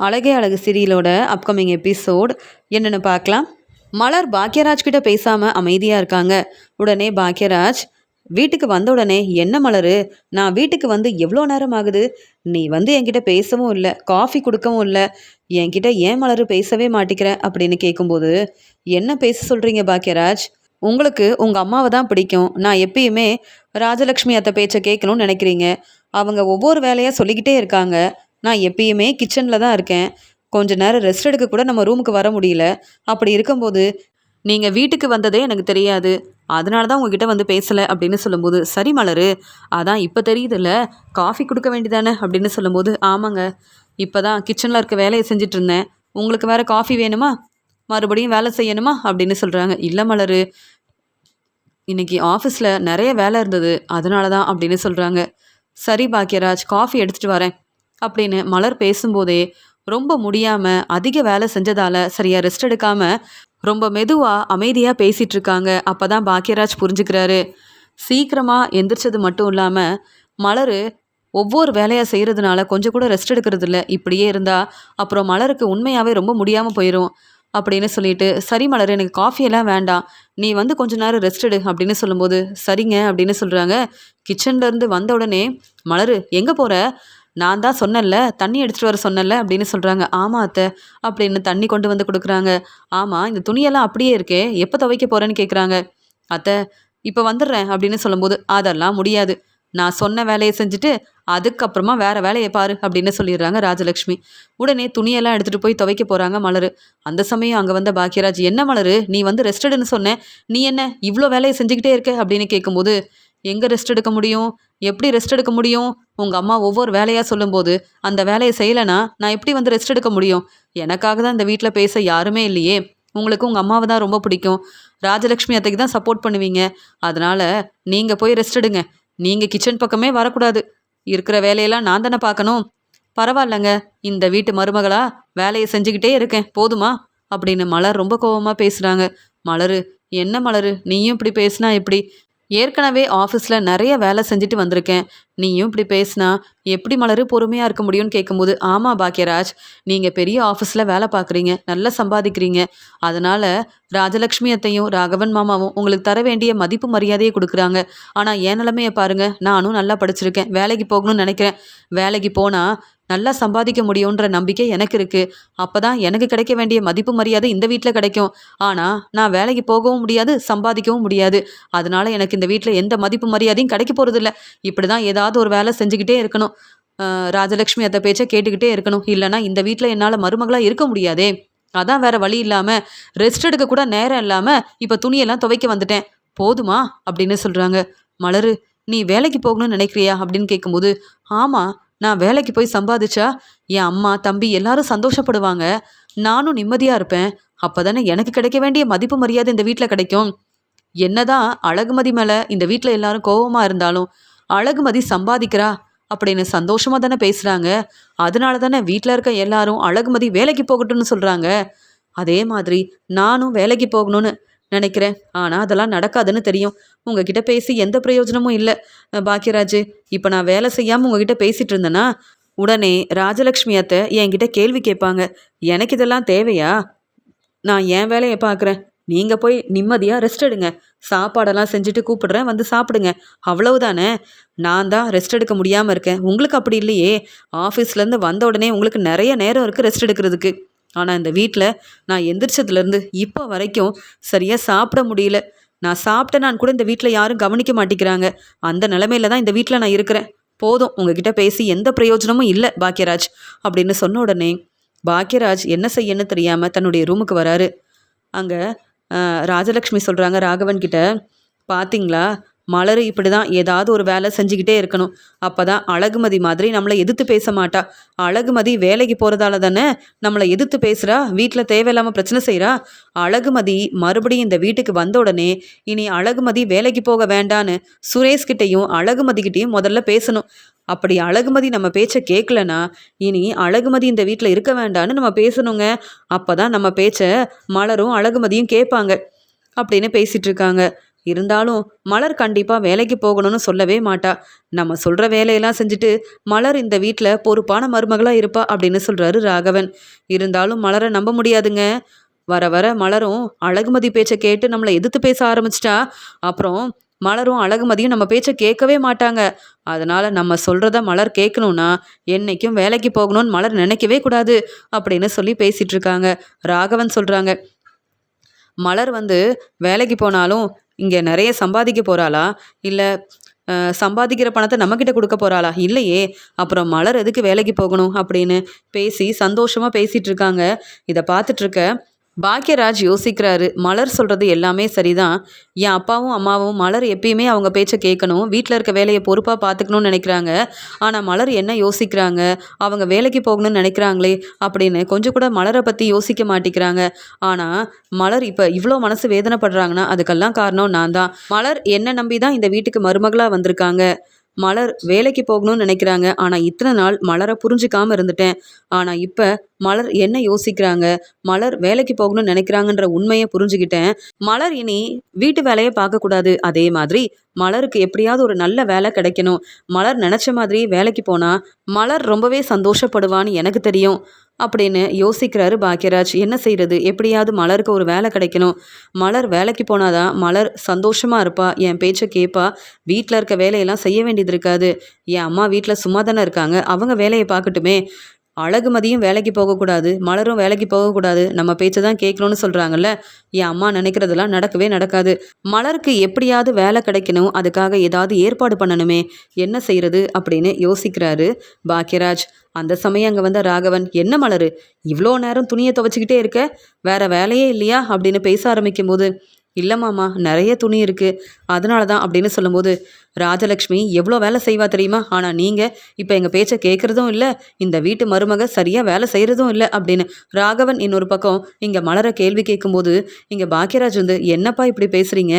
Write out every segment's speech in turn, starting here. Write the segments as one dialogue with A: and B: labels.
A: அழகே அழகு சீரியலோட upcoming episode என்னென்னு பார்க்கலாம். மலர் பாக்யராஜ் கிட்ட பேசாமல் அமைதியாக இருக்காங்க. உடனே பாக்யராஜ் வீட்டுக்கு வந்த உடனே, என்ன மலரு, நான் வீட்டுக்கு வந்து எவ்வளோ நேரம் ஆகுது, நீ வந்து என்கிட்ட பேசவும் இல்லை, காஃபி கொடுக்கவும் இல்லை, என்கிட்ட ஏன் மலரு பேசவே மாட்டிக்கிற அப்படின்னு கேட்கும்போது, என்ன பேச சொல்கிறீங்க பாக்யராஜ், உங்களுக்கு உங்கள் அம்மாவை தான் பிடிக்கும், நான் எப்பயுமே ராஜலக்ஷ்மி அத்தை பேச்சை கேட்கணும்னு நினைக்கிறீங்க, அவங்க ஒவ்வொரு வேலையாக சொல்லிக்கிட்டே இருக்காங்க, நான் எப்பயுமே கிச்சனில் தான் இருக்கேன், கொஞ்ச நேரம் ரெஸ்ட் எடுக்க கூட நம்ம ரூமுக்கு வர முடியல, அப்படி இருக்கும்போது நீங்கள் வீட்டுக்கு வந்ததே எனக்கு தெரியாது, அதனால தான் உங்ககிட்ட வந்து பேசலை அப்படின்னு சொல்லும்போது, சரி மலரு, அதான் இப்போ தெரியுதுல்ல, காஃபி கொடுக்க வேண்டியதானே அப்படின்னு சொல்லும்போது, ஆமாங்க, இப்போ தான் கிச்சனில் இருக்க வேலையை செஞ்சுட்டு இருந்தேன், உங்களுக்கு வேறு காஃபி வேணுமா, மறுபடியும் வேலை செய்யணுமா அப்படின்னு சொல்கிறாங்க. இல்லை மலரு, இன்னைக்கு ஆஃபீஸில் நிறைய வேலை இருந்தது, அதனால தான் அப்படின்னு சொல்கிறாங்க. சரி பாக்யராஜ், காஃபி எடுத்துகிட்டு வரேன் அப்படின்னு மலர் பேசும்போதே ரொம்ப முடியாமல் அதிக வேலை செஞ்சதால் சரியாக ரெஸ்ட் எடுக்காமல் ரொம்ப மெதுவாக அமைதியாக பேசிகிட்டு இருக்காங்க. அப்போ தான் பாக்யராஜ் புரிஞ்சுக்கிறாரு. சீக்கிரமாக எந்திரிச்சது மட்டும் இல்லாமல் மலர் ஒவ்வொரு வேலையாக செய்கிறதுனால கொஞ்சம் கூட ரெஸ்ட் எடுக்கிறது இல்லை. இப்படியே இருந்தால் அப்புறம் மலருக்கு உண்மையாகவே ரொம்ப முடியாமல் போயிடும் அப்படின்னு சொல்லிட்டு, சரி மலர், எனக்கு காஃபியெல்லாம் வேண்டாம், நீ வந்து கொஞ்ச நேரம் ரெஸ்ட் எடு அப்படின்னு சொல்லும்போது, சரிங்க அப்படின்னு சொல்கிறாங்க. கிச்சன்லேருந்து வந்த உடனே, மலர் எங்கே போகிற, நான் தான் சொன்னேன்ல, தண்ணி எடுத்துகிட்டு வர சொன்னேன்ல அப்படின்னு சொல்கிறாங்க. ஆமாம் அத்தை அப்படின்னு தண்ணி கொண்டு வந்து கொடுக்குறாங்க. ஆமாம், இந்த துணியெல்லாம் அப்படியே இருக்கே, எப்போ துவைக்க போகிறேன்னு கேட்குறாங்க. அத்தை இப்போ வந்துடுறேன் அப்படின்னு சொல்லும்போது, அதெல்லாம் முடியாது, நான் சொன்ன வேலையை செஞ்சுட்டு அதுக்கப்புறமா வேறு வேலையை பாரு அப்படின்னு சொல்லிடுறாங்க ராஜலக்ஷ்மி. உடனே துணியெல்லாம் எடுத்துகிட்டு போய் துவைக்க போகிறாங்க மலர். அந்த சமயம் அங்கே வந்த பாக்யராஜ், என்ன மலர், நீ வந்து ரெஸ்ட் எடுன்னு சொன்னேன், நீ என்ன இவ்வளோ வேலையை செஞ்சுக்கிட்டே இருக்க அப்படின்னு கேட்கும்போது, எங்கே ரெஸ்ட் எடுக்க முடியும், எப்படி ரெஸ்ட் எடுக்க முடியும், உங்கள் அம்மா ஒவ்வொரு வேலையாக சொல்லும்போது அந்த வேலையை செய்யலைன்னா நான் எப்படி வந்து ரெஸ்ட் எடுக்க முடியும், எனக்காக தான் இந்த வீட்டில் பேச யாருமே இல்லையே, உங்களுக்கு உங்கள் அம்மாவை தான் ரொம்ப பிடிக்கும், ராஜலக்ஷ்மி அத்தைக்கு தான் சப்போர்ட் பண்ணுவீங்க, அதனால் நீங்கள் போய் ரெஸ்ட் எடுங்க, நீங்கள் கிச்சன் பக்கமே வரக்கூடாது, இருக்கிற வேலையெல்லாம் நான் தானே பார்க்கணும், பரவாயில்லைங்க, இந்த வீட்டு மருமகளா வேலையை செஞ்சுக்கிட்டே இருக்கேன் போதுமா அப்படின்னு மலர் ரொம்ப கோபமாக பேசுகிறாங்க. மலர், என்ன மலர், நீயும் இப்படி பேசுனா எப்படி, ஏற்கனவே ஆஃபீஸில் நிறைய வேலை செஞ்சுட்டு வந்திருக்கேன், நீயும் இப்படி பேசினா எப்படி மலர் பொறுமையாக இருக்க முடியும்னு கேட்கும்போது, ஆமாம் பாக்யராஜ், நீங்கள் பெரிய ஆஃபீஸில் வேலை பார்க்குறீங்க, நல்லா சம்பாதிக்கிறீங்க, அதனால் ராஜலக்ஷ்மி அத்தையும் ராகவன் மாமாவும் உங்களுக்கு தர வேண்டிய மதிப்பு மரியாதையை கொடுக்குறாங்க, ஆனால் என் நிலைமையை பாருங்கள், நானும் நல்லா படிச்சிருக்கேன், வேலைக்கு போகணும்னு நினைக்கிறேன், வேலைக்கு போனால் நல்லா சம்பாதிக்க முடியுன்ற நம்பிக்கை எனக்கு இருக்குது, அப்போ தான் எனக்கு கிடைக்க வேண்டிய மதிப்பு மரியாதை இந்த வீட்டில் கிடைக்கும், ஆனால் நான் வேலைக்கு போகவும் முடியாது, சம்பாதிக்கவும் முடியாது, அதனால் எனக்கு இந்த வீட்டில் எந்த மதிப்பு மரியாதையும் கிடைக்க போகிறதில்ல, இப்படி தான் ஏதாவது ஒரு வேலை செஞ்சுக்கிட்டே இருக்கணும், ராஜலக்ஷ்மி அத்தை பேச்சை கேட்டுக்கிட்டே இருக்கணும், இல்லைனா இந்த வீட்டில் என்னால் மருமகளாக இருக்க முடியாதே, அதான் வேறு வழி இல்லாமல் ரெஸ்ட் எடுக்க கூட நேரம் இல்லாமல் இப்போ துணியெல்லாம் துவைக்க வந்துட்டேன், போதுமா அப்படின்னு சொல்கிறாங்க. மலரு, நீ வேலைக்கு போகணும்னு நினைக்கிறியா அப்படின்னு கேட்கும்போது, ஆமாம், நான் வேலைக்கு போய் சம்பாதிச்சா என் அம்மா தம்பி எல்லாரும் சந்தோஷப்படுவாங்க, நானும் நிம்மதியாக இருப்பேன், அப்போ தானே எனக்கு கிடைக்க வேண்டிய மதிப்பு மரியாதை இந்த வீட்டில் கிடைக்கும், என்னதான் அழகுமதி மேலே இந்த வீட்டில் எல்லாரும் கோபமாக இருந்தாலும் அழகுமதி சம்பாதிக்கிறா அப்படின்னு சந்தோஷமாக தானே பேசுகிறாங்க, அதனால தானே வீட்டில் இருக்க எல்லாரும் அழகுமதி வேலைக்கு போகட்டும்னு சொல்கிறாங்க, அதே மாதிரி நானும் வேலைக்கு போகணும்னு நினைக்கிறேன், ஆனால் அதெல்லாம் நடக்காதுன்னு தெரியும், உங்ககிட்ட பேசி எந்த பிரயோஜனமும் இல்லை பாக்யராஜ், இப்போ நான் வேலை செய்யாமல் உங்ககிட்ட பேசிகிட்டு இருந்தேன்னா உடனே ராஜலக்ஷ்மி அத்தை என்கிட்ட கேள்வி கேட்பாங்க, எனக்கு இதெல்லாம் தேவையா, நான் என் வேலையை பார்க்குறேன், நீங்கள் போய் நிம்மதியாக ரெஸ்ட் எடுங்க, சாப்பாடெல்லாம் செஞ்சுட்டு கூப்பிடுறேன் வந்து சாப்பிடுங்க, அவ்வளவுதானே, நான் தான் ரெஸ்ட் எடுக்க முடியாமல் இருக்கேன், உங்களுக்கு அப்படி இல்லையே, ஆஃபீஸ்லேருந்து வந்த உடனே உங்களுக்கு நிறைய நேரம் இருக்குது ரெஸ்ட் எடுக்கிறதுக்கு, ஆனால் இந்த வீட்டில் நான் எந்திரிச்சதுலேருந்து இப்போ வரைக்கும் சரியாக சாப்பிட முடியல, நான் சாப்பிட்டேனான்னு கூட இந்த வீட்டில் யாரும் கவனிக்க மாட்டேங்கிறாங்க, அந்த நிலமையில தான் இந்த வீட்டில் நான் இருக்கிறேன், போதும் உங்ககிட்ட பேசி எந்த பிரயோஜனமும் இல்லை பாக்யராஜ் அப்படின்னு சொன்ன உடனே பாக்யராஜ் என்ன செய்யணும்னு தெரியாமல் தன்னுடைய ரூமுக்கு வராரு. அங்கே ராஜலக்ஷ்மி சொல்கிறாங்க ராகவன் கிட்ட, பார்த்தீங்களா, மலர் இப்படி தான் ஏதாவது ஒரு வேலை செஞ்சுக்கிட்டே இருக்கணும், அப்போ தான் அழகுமதி மாதிரி நம்மளை எதிர்த்து பேச மாட்டா, அழகுமதி வேலைக்கு போகிறதால தானே நம்மளை எதிர்த்து பேசுகிறா, வீட்டில் தேவையில்லாமல் பிரச்சனை செய்கிறா, அழகுமதி மறுபடியும் இந்த வீட்டுக்கு வந்த உடனே இனி அழகுமதி வேலைக்கு போக வேண்டான்னு சுரேஷ்கிட்டையும் அழகுமதிக்கிட்டையும் முதல்ல பேசணும், அப்படி அழகுமதி நம்ம பேச்சை கேட்கலனா இனி அழகுமதி இந்த வீட்டில் இருக்க வேண்டான்னு நம்ம பேசணுங்க, அப்போ தான் நம்ம பேச்சை மலரும் அழகுமதியும் கேட்பாங்க அப்படின்னு பேசிகிட்டு இருக்காங்க. இருந்தாலும் மலர் கண்டிப்பாக வேலைக்கு போகணும்னு சொல்லவே மாட்டா. நம்ம சொல்கிற வேலையெல்லாம் செஞ்சுட்டு மலர் இந்த வீட்டில் பொறுப்பான மருமகளாக இருப்பா அப்படின்னு சொல்கிறாரு ராகவன். இருந்தாலும் மலரை நம்ப முடியாதுங்க. வர வர மலரும் அழகுமதி பேச்சை கேட்டு நம்மளை எதிர்த்து பேச ஆரம்பிச்சிட்டா அப்புறம் மலரும் அழகுமதியும் நம்ம பேச்சை கேட்கவே மாட்டாங்க. அதனால நம்ம சொல்றத மலர் கேட்கணும்னா என்னைக்கும் வேலைக்கு போகணும்னு மலர் நினைக்கவே கூடாது அப்படின்னு சொல்லி பேசிட்டு இருக்காங்க. ராகவன் சொல்றாங்க, மலர் வேலைக்கு போனாலும் இங்கே நிறைய சம்பாதிக்க போறாளா, இல்லை சம்பாதிக்கிற பணத்தை நம்மக்கிட்ட கொடுக்க போறாளா? இல்லையே. அப்புறம் மலர் எதுக்கு வேலைக்கு போகணும் அப்படின்னு பேசி சந்தோஷமா பேசிட்டு இருக்காங்க. இதை பார்த்துட்டு இருக்க பாக்யராஜ் யோசிக்கிறாரு. மலர் சொல்கிறது எல்லாமே சரிதான். என் அப்பாவும் அம்மாவும் மலர் எப்பயுமே அவங்க பேச்சை கேட்கணும், வீட்டில் இருக்க வேலையை பொறுப்பாக பார்த்துக்கணும்னு நினைக்கிறாங்க. ஆனால் மலர் என்ன யோசிக்கிறாங்க, அவங்க வேலைக்கு போகணும்னு நினைக்கிறாங்களே அப்படின்னு கொஞ்சம் கூட மலரை பற்றி யோசிக்க மாட்டேங்கிறாங்க. ஆனால் மலர் இப்போ இவ்வளோ மனசு வேதனைப்படுறாங்கன்னா அதுக்கெல்லாம் காரணம் நான் தான். மலர் என்னை நம்பி தான் இந்த வீட்டுக்கு மருமகளாக வந்திருக்காங்க. மலர் வேலைக்கு போகணும்னு நினைக்கிறாங்க. ஆனால் இத்தனை நாள் மலரை புரிஞ்சுக்காமல் இருந்துட்டேன். ஆனால் இப்போ மலர் என்ன யோசிக்கிறாங்க, மலர் வேலைக்கு போகணும்னு நினைக்கிறாங்கன்ற உண்மையை புரிஞ்சுக்கிட்டேன். மலர் இனி வீட்டு வேலையை பார்க்கக்கூடாது. அதே மாதிரி மலருக்கு எப்படியாவது ஒரு நல்ல வேலை கிடைக்கணும். மலர் நினச்ச மாதிரி வேலைக்கு போனால் மலர் ரொம்பவே சந்தோஷப்படுவான்னு எனக்கு தெரியும் அப்படின்னு யோசிக்கிறாரு பாக்யராஜ். என்ன செய்கிறது, எப்படியாவது மலருக்கு ஒரு வேலை கிடைக்கணும். மலர் வேலைக்கு போனாதான் மலர் சந்தோஷமாக இருப்பா, என் பேச்சை கேட்பா, வீட்டில் இருக்க வேலையெல்லாம் செய்ய வேண்டியது இருக்காது. என் அம்மா வீட்டில் சும்மா தானே இருக்காங்க, அவங்க வேலையை பார்க்கட்டுமே. அழகுமதியும் வேலைக்கு போகக்கூடாது, மலரும் வேலைக்கு போகக்கூடாது, நம்ம பேச்சை தான் கேட்கணும்னு சொல்கிறாங்கல்ல. என் அம்மா நினைக்கிறதெல்லாம் நடக்கவே நடக்காது. மலருக்கு எப்படியாவது வேலை கிடைக்கணும், அதுக்காக ஏதாவது ஏற்பாடு பண்ணணுமே, என்ன செய்கிறது அப்படின்னு யோசிக்கிறாரு பாக்யராஜ். அந்த சமயம் அங்கே வந்த ராகவன், என்ன மலரு இவ்வளோ நேரம் துணியை துவைச்சிக்கிட்டே இருக்க, வேற வேலையே இல்லையா அப்படின்னு பேச ஆரம்பிக்கும் போது, இல்லை மாமா நிறைய துணி இருக்குது அதனால தான் அப்படின்னு சொல்லும்போது, ராஜலக்ஷ்மி எவ்வளோ வேலை செய்வா தெரியுமா, ஆனால் நீங்கள் இப்போ எங்கள் பேச்சை கேட்குறதும் இல்லை, இந்த வீட்டு மருமக சரியாக வேலை செய்கிறதும் இல்லை அப்படின்னு ராகவன் இன்னொரு பக்கம் இங்கே மலரை கேள்வி கேட்கும்போது, இங்கே பாக்யராஜ் என்னப்பா இப்படி பேசுகிறீங்க,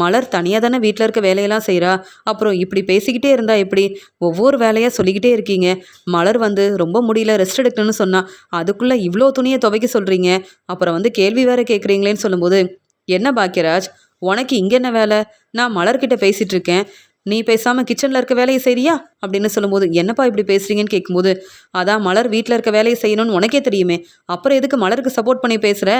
A: மலர் தனியாக தானே வீட்டில் இருக்க வேலையெல்லாம் செய்கிறா, அப்புறம் இப்படி பேசிக்கிட்டே இருந்தா எப்படி, ஒவ்வொரு வேலையாக சொல்லிக்கிட்டே இருக்கீங்க. மலர் ரொம்ப முடியல ரெஸ்ட் எடுக்கணும்னு சொன்னா, அதுக்குள்ளே இவ்வளோ துணியை துவைக்க சொல்கிறீங்க, அப்புறம் கேள்வி வேற கேட்குறீங்களேன்னு சொல்லும்போது, என்ன பாக்யராஜ் உனக்கு இங்கே என்ன வேலை, நான் மலர்கிட்ட பேசிகிட்டு இருக்கேன், நீ பேசாமல் கிச்சனில் இருக்க வேலையை செய்றியா அப்படின்னு சொல்லும்போது, என்னப்பா இப்படி பேசுகிறீங்கன்னு கேட்கும்போது, அதான் மலர் வீட்டில் இருக்க வேலையை செய்யணும்னு உனக்கே தெரியுமே, அப்புறம் எதுக்கு மலருக்கு சப்போர்ட் பண்ணி பேசுகிற,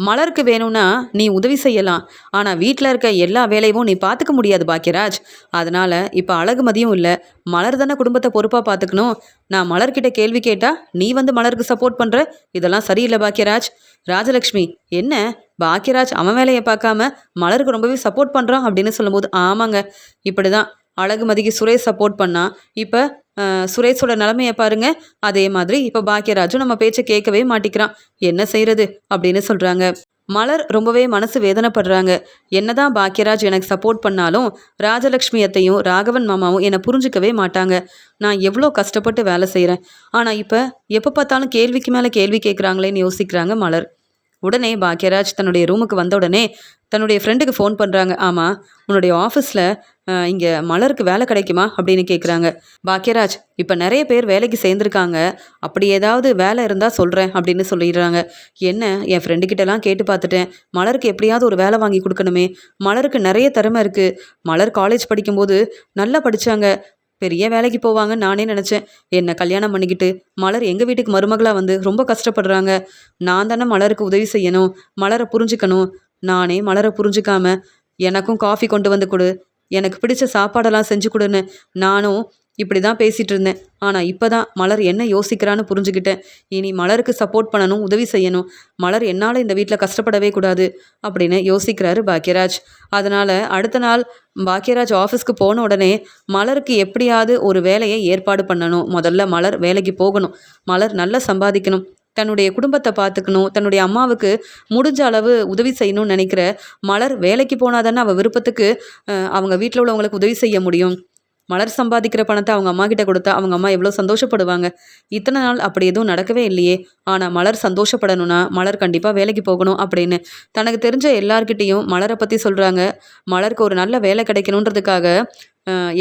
A: மலருக்கு வேணும்னா நீ உதவி செய்யலாம், ஆனால் வீட்டில் இருக்க எல்லா வேலையும் நீ பார்த்துக்க முடியாது பாக்யராஜ். அதனால் இப்போ அழகுமதியும் இல்லை, மலர் தானே குடும்பத்தை பொறுப்பாக பார்த்துக்கணும். நான் மலர்கிட்ட கேள்வி கேட்டால் நீ மலருக்கு சப்போர்ட் பண்ணுற, இதெல்லாம் சரியில்லை பாக்யராஜ். ராஜலக்ஷ்மி, என்ன பாக்யராஜ் அவன் வேலையை பார்க்காம மலருக்கு ரொம்பவே சப்போர்ட் பண்ணுறான் அப்படின்னு சொல்லும்போது, ஆமாங்க இப்படி தான் அழகுமதிக்கு சுரேஷ் சப்போர்ட் பண்ணா, இப்போ சுரேஷோட நிலைமையை பாருங்க, அதே மாதிரி இப்போ பாக்யராஜும் நம்ம பேச்சை கேட்கவே மாட்டிக்கிறான், என்ன செய்கிறது அப்படின்னு சொல்கிறாங்க. மலர் ரொம்பவே மனசு வேதனைப்படுறாங்க. என்னதான் பாக்யராஜ் எனக்கு சப்போர்ட் பண்ணாலும் ராஜலக்ஷ்மியத்தையும் ராகவன் மாமாவும் என்னை புரிஞ்சுக்கவே மாட்டாங்க. நான் எவ்வளோ கஷ்டப்பட்டு வேலை செய்கிறேன், ஆனால் இப்போ எப்போ பார்த்தாலும் கேள்விக்கு மேலே கேள்வி கேட்குறாங்களேன்னு யோசிக்கிறாங்க மலர். உடனே பாக்யராஜ் தன்னுடைய ரூமுக்கு வந்த உடனே தன்னுடைய ஃப்ரெண்டுக்கு ஃபோன் பண்ணுறாங்க. ஆமாம், உன்னுடைய ஆஃபீஸில் இங்கே மலருக்கு வேலை கிடைக்குமா அப்படின்னு கேட்குறாங்க. பாக்யராஜ், இப்போ நிறைய பேர் வேலைக்கு சேர்ந்துருக்காங்க, அப்படி ஏதாவது வேலை இருந்தால் சொல்கிறேன் அப்படின்னு சொல்லிடுறாங்க. என்ன, என் ஃப்ரெண்டுக்கிட்டலாம் கேட்டு பார்த்துட்டேன், மலருக்கு எப்படியாவது ஒரு வேலை வாங்கி கொடுக்கணுமே, மலருக்கு நிறைய திறமை இருக்குது, மலர் காலேஜ் படிக்கும்போது நல்லா படித்தாங்க, பெரிய வேலைக்கு போவாங்கன்னு நானே நினச்சேன். என்னை கல்யாணம் பண்ணிக்கிட்டு மலர் எங்கள் வீட்டுக்கு மருமகளாக ரொம்ப கஷ்டப்படுறாங்க. நான் தானே மலருக்கு உதவி செய்யணும், மலரை புரிஞ்சுக்கணும். நானே மலரை புரிஞ்சுக்காம எனக்கும் காஃபி கொண்டு வந்து கொடு, எனக்கு பிடிச்ச சாப்பாடெல்லாம் செஞ்சு கொடுன்னு நானும் இப்படி தான் பேசிகிட்டு இருந்தேன். ஆனால் இப்போ தான் மலர் என்ன யோசிக்கிறான்னு புரிஞ்சுக்கிட்டேன். இனி மலருக்கு சப்போர்ட் பண்ணணும், உதவி செய்யணும், மலர் என்னால் இந்த வீட்டில் கஷ்டப்படவே கூடாது அப்படின்னு யோசிக்கிறாரு பாக்யராஜ். அதனால் அடுத்த நாள் பாக்யராஜ் ஆஃபீஸ்க்கு போன உடனே மலருக்கு எப்படியாவது ஒரு வேலையை ஏற்பாடு பண்ணணும். முதல்ல மலர் வேலைக்கு போகணும், மலர் நல்லா சம்பாதிக்கணும், தன்னுடைய குடும்பத்தை பார்த்துக்கணும், தன்னுடைய அம்மாவுக்கு முடிஞ்ச அளவு உதவி செய்யணும்னு நினைக்கிற மலர் வேலைக்கு போனால் தானே அவள் விருப்பத்துக்கு அவங்க வீட்டில் உள்ளவங்களுக்கு உதவி செய்ய முடியும். மலர் சம்பாதிக்கிற பணத்தை அவங்க அம்மா கிட்ட கொடுத்தா அவங்க அம்மா எவ்வளோ சந்தோஷப்படுவாங்க. இத்தனை நாள் அப்படி எதுவும் நடக்கவே இல்லையே. ஆனால் மலர் சந்தோஷப்படணும்னா மலர் கண்டிப்பாக வேலைக்கு போகணும் அப்படின்னு தனக்கு தெரிஞ்ச எல்லார்கிட்டேயும் மலரை பற்றி சொல்கிறாங்க. மலருக்கு ஒரு நல்ல வேலை கிடைக்கணுன்றதுக்காக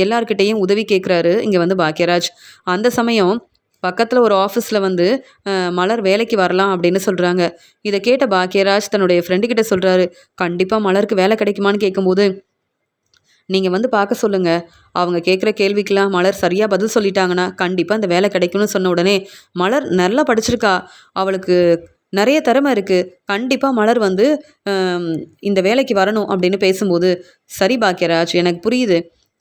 A: எல்லார்கிட்டேயும் உதவி கேட்குறாரு இங்கே பாக்யராஜ். அந்த சமயம் பக்கத்தில் ஒரு ஆஃபீஸில் மலர் வேலைக்கு வரலாம் அப்படின்னு சொல்கிறாங்க. இதை கேட்ட பாக்யராஜ் தன்னுடைய ஃப்ரெண்டுக்கிட்ட சொல்கிறாரு, கண்டிப்பாக மலருக்கு வேலை கிடைக்குமான்னு கேட்கும்போது, நீங்கள் வந்து பார்க்க சொல்லுங்கள். அவங்க கேட்குற கேள்விக்கெல்லாம் மலர் சரியாக பதில் சொல்லிட்டாங்கன்னா கண்டிப்பாக இந்த வேலை கிடைக்கும்னு சொன்ன உடனே, மலர் நல்லா படிச்சிருக்கா, அவளுக்கு நிறைய திறமை இருக்குது, கண்டிப்பாக மலர் வந்து இந்த வேலைக்கு வரணும் அப்படின்னு பேசும்போது, சரி பாக்கியராஜ், எனக்கு புரியுது.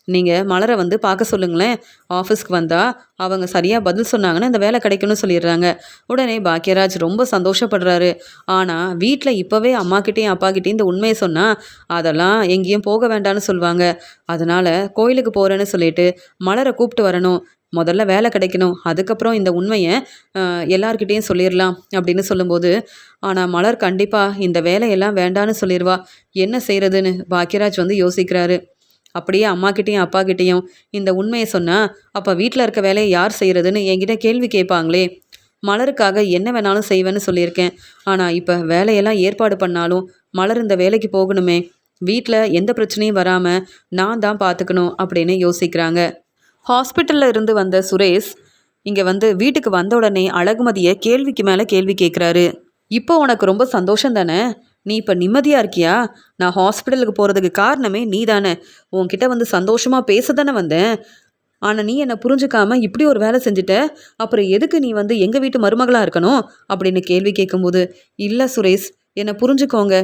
A: நீங்கள் மலரை வந்து பார்க்க சொல்லுங்களேன். ஆஃபீஸ்க்கு வந்தால் அவங்க சரியாக பதில் சொன்னாங்கன்னா இந்த வேலை கிடைக்கும்னு சொல்லிடுறாங்க. உடனே பாக்கியராஜ் ரொம்ப சந்தோஷப்படுறாரு. ஆனால் வீட்டில் இப்போவே அம்மாக்கிட்டேயும் அப்பாக்கிட்டேயும் இந்த உண்மையை சொன்னால் அதெல்லாம் எங்கேயும் போக வேண்டாம்னு சொல்லுவாங்க. அதனால் கோயிலுக்கு போகிறேன்னு சொல்லிட்டு மலரை கூப்பிட்டு வரணும். முதல்ல வேலை கிடைக்கணும், அதுக்கப்புறம் இந்த உண்மையை எல்லார்கிட்டேயும் சொல்லிடலாம் அப்படின்னு சொல்லும்போது, ஆனால் மலர் கண்டிப்பாக இந்த வேலையெல்லாம் வேண்டான்னு சொல்லிடுவா. என்ன செய்கிறதுன்னு பாக்கியராஜ் வந்து யோசிக்கிறாரு. அப்படியே அம்மாக்கிட்டேயும் அப்பாக்கிட்டேயும் இந்த உண்மையை சொன்னால் அப்போ வீட்டில் இருக்க வேலையை யார் செய்கிறதுன்னு என்கிட்ட கேள்வி கேட்பாங்களே. மலருக்காக என்ன வேணாலும் செய்வேன்னு சொல்லியிருக்கேன். ஆனால் இப்போ வேலையெல்லாம் ஏற்பாடு பண்ணாலும் மலர் இந்த வேலைக்கு போகணுமே. வீட்டில் எந்த பிரச்சனையும் வராமல் நான் தான் பார்த்துக்கணும் அப்படின்னு யோசிக்கிறாங்க. ஹாஸ்பிட்டலில் இருந்து வந்த சுரேஷ் இங்கே வந்து வீட்டுக்கு வந்த உடனே அழகுமதியை கேள்விக்கு மேலே கேள்வி கேட்குறாரு. இப்போ உனக்கு ரொம்ப சந்தோஷம் தானே? நீ இப்போ நிம்மதியாக இருக்கியா? நான் ஹாஸ்பிட்டலுக்கு போகிறதுக்கு காரணமே நீ தானே. உன்கிட்ட வந்து சந்தோஷமாக பேச தானே வந்தேன். ஆனால் நீ என்னை புரிஞ்சுக்காம இப்படி ஒரு வேலை செஞ்சுட்ட. அப்புறம் எதுக்கு நீ வந்து எங்கள் வீட்டு மருமகளாக இருக்கணும் அப்படின்னு கேள்வி கேட்கும்போது, இல்லை சுரேஷ், என்னை புரிஞ்சுக்கோங்க.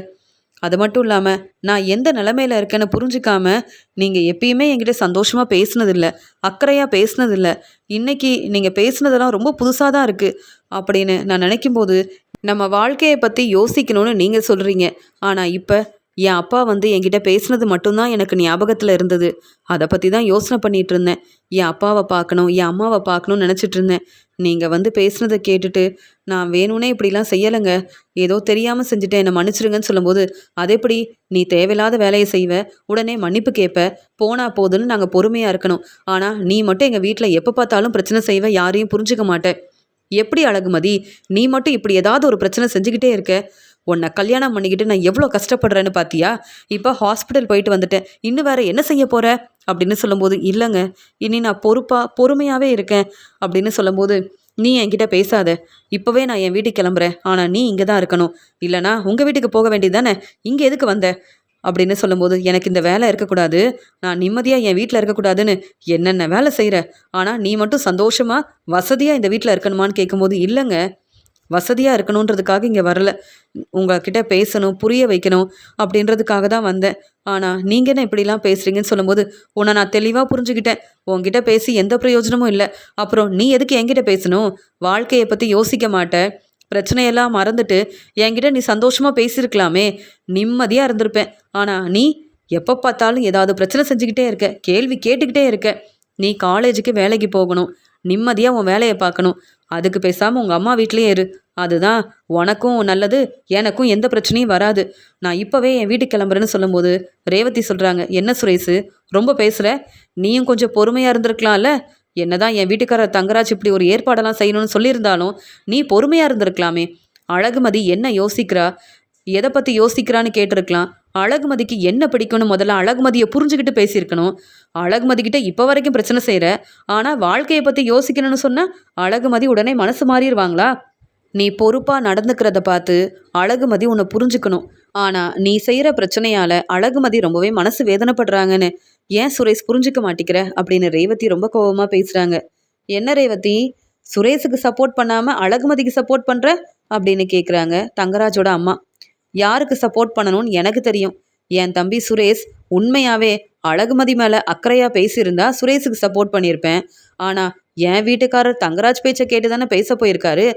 A: அது மட்டும் இல்லாமல் நான் எந்த நிலமையில இருக்கேன்னு புரிஞ்சுக்காம நீங்கள் எப்பயுமே என்கிட்ட சந்தோஷமாக பேசுனதில்லை, அக்கறையாக பேசுனதில்லை. இன்னைக்கு நீங்கள் பேசுனதெல்லாம் ரொம்ப புதுசாக தான் இருக்குது அப்படின்னு நான் நினைக்கும்போது, நம்ம வாழ்க்கையை பற்றி யோசிக்கணும்னு நீங்கள் சொல்கிறீங்க. ஆனால் இப்போ என் அப்பா வந்து என்கிட்ட பேசுனது மட்டும்தான் எனக்கு ஞாபகத்தில் இருந்தது. அதை பற்றி தான் யோசனை பண்ணிகிட்டு இருந்தேன். என் அப்பாவை பார்க்கணும், என் அம்மாவை பார்க்கணும்னு நினச்சிட்டு இருந்தேன். நீங்கள் வந்து பேசுனதை கேட்டுட்டு நான் வேணும்னே இப்படிலாம் செய்யலைங்க, ஏதோ தெரியாமல் செஞ்சுட்டேன், என்னை மன்னிச்சிருங்கன்னு சொல்லும்போது, அதெப்படி நீ தேவையில்லாத வேலையை செய்வ, உடனே மன்னிப்பு கேட்ப, போனா போதுன்னு நாங்கள் பொறுமையாக இருக்கணும். ஆனால் நீ மட்டும் எங்கள் வீட்டில் எப்போ பார்த்தாலும் பிரச்சனை செய்வ, யாரையும் புரிஞ்சுக்க மாட்டேன். எப்படி அழகுமதி, நீ மட்டும் இப்படி ஏதாவது ஒரு பிரச்சனை செஞ்சுக்கிட்டே இருக்க? உன்னை கல்யாணம் பண்ணிக்கிட்டு நான் எவ்வளோ கஷ்டப்படுறேன்னு பார்த்தியா? இப்போ ஹாஸ்பிட்டல் போயிட்டு வந்துட்டேன், இன்னும் வேற என்ன செய்ய போகிற அப்படின்னு சொல்லும்போது, இல்லைங்க, இனி நான் பொறுமையாகவே இருக்கேன் அப்படின்னு சொல்லும்போது, நீ என்கிட்ட பேசாத, இப்போவே நான் என் வீட்டுக்கு கிளம்புறேன், ஆனால் நீ இங்கே தான் இருக்கணும், இல்லைனா உங்கள் வீட்டுக்கு போக வேண்டியது தானே, இங்கே எதுக்கு வந்த அப்படின்னு சொல்லும்போது, எனக்கு இந்த வேலை இருக்கக்கூடாது, நான் நிம்மதியாக என் வீட்டில் இருக்கக்கூடாதுன்னு என்னென்ன வேலை செய்கிற, ஆனால் நீ மட்டும் சந்தோஷமாக வசதியாக இந்த வீட்டில் இருக்கணுமான்னு கேட்கும்போது, இல்லைங்க, வசதியாக இருக்கணுன்றதுக்காக இங்கே வரல, உங்ககிட்ட பேசணும், புரிய வைக்கணும் அப்படின்றதுக்காக தான் வந்தேன். ஆனால் நீங்கள் என்ன இப்படிலாம் பேசுகிறீங்கன்னு சொல்லும்போது, உன்னை நான் தெளிவாக புரிஞ்சுக்கிட்டேன், உங்ககிட்ட பேசி எந்த பிரயோஜனமும் இல்லை, அப்புறம் நீ எதுக்கு என்கிட்ட பேசணும்? வாழ்க்கையை பற்றி யோசிக்க மாட்டேன், பிரச்சனையெல்லாம் மறந்துட்டு என்கிட்ட நீ சந்தோஷமாக பேசியிருக்கலாமே, நிம்மதியாக இருந்திருப்பேன். ஆனால் நீ எப்போ பார்த்தாலும் ஏதாவது பிரச்சனை செஞ்சுக்கிட்டே இருக்க, கேள்வி கேட்டுக்கிட்டே இருக்க. நீ காலேஜுக்கு வேலைக்கு போகணும், நிம்மதியாக உன் வேலையை பார்க்கணும், அதுக்கு பேசாமல் உங்கள் அம்மா வீட்லேயே இரு, அதுதான் உனக்கும் நல்லது, எனக்கும் எந்த பிரச்சனையும் வராது. நான் இப்போவே என் வீட்டுக்கு கிளம்புறேன்னு சொல்லும்போது ரேவதி சொல்கிறாங்க, என்ன சுரேஷு ரொம்ப பேசுகிற, நீயும் கொஞ்சம் பொறுமையாக இருந்திருக்கலாம்ல. என்னதான் என் வீட்டுக்காரர் தங்கராஜ் இப்படி ஒரு ஏற்பாடெல்லாம் செய்யணும்னு சொல்லியிருந்தாலும் நீ பொறுமையாக இருந்திருக்கலாமே. அழகுமதி என்ன யோசிக்கிறா, எதை பற்றி யோசிக்கிறான்னு கேட்டிருக்கலாம். அழகுமதிக்கு என்ன பிடிக்கும்னு முதல்ல அழகுமதியை புரிஞ்சுக்கிட்டு பேசியிருக்கணும். அழகுமதிக்கிட்ட இப்போ வரைக்கும் பிரச்சனை செய்கிற, ஆனால் வாழ்க்கையை பற்றி யோசிக்கணும்னு சொன்னால் அழகுமதி உடனே மனசு மாறிடுவாங்களா? நீ பொறுப்பாக நடந்துக்கிறத பார்த்து அழகுமதி உன்னை புரிஞ்சுக்கணும். ஆனால் நீ செய்கிற பிரச்சனையால் அழகுமதி ரொம்பவே மனசு வேதனைப்படுறாங்கன்னு ஏன் சுரேஷ் புரிஞ்சுக்க மாட்டேங்கிற அப்படின்னு ரேவதி ரொம்ப கோபமாக பேசுகிறாங்க. என்ன ரேவதி, சுரேஷுக்கு சப்போர்ட் பண்ணாமல் அழகுமதிக்கு சப்போர்ட் பண்ணுற அப்படின்னு கேட்குறாங்க தங்கராஜோட அம்மா. யாருக்கு சப்போர்ட் பண்ணணும்னு எனக்கு தெரியும். என் தம்பி சுரேஷ் உண்மையாகவே அழகுமதி மேலே அக்கறையாக பேசியிருந்தா சுரேஷுக்கு சப்போர்ட் பண்ணியிருப்பேன். ஆனால் என் வீட்டுக்காரர் தங்கராஜ் பேச்சை கேட்டு தானே பேச போயிருக்காரு.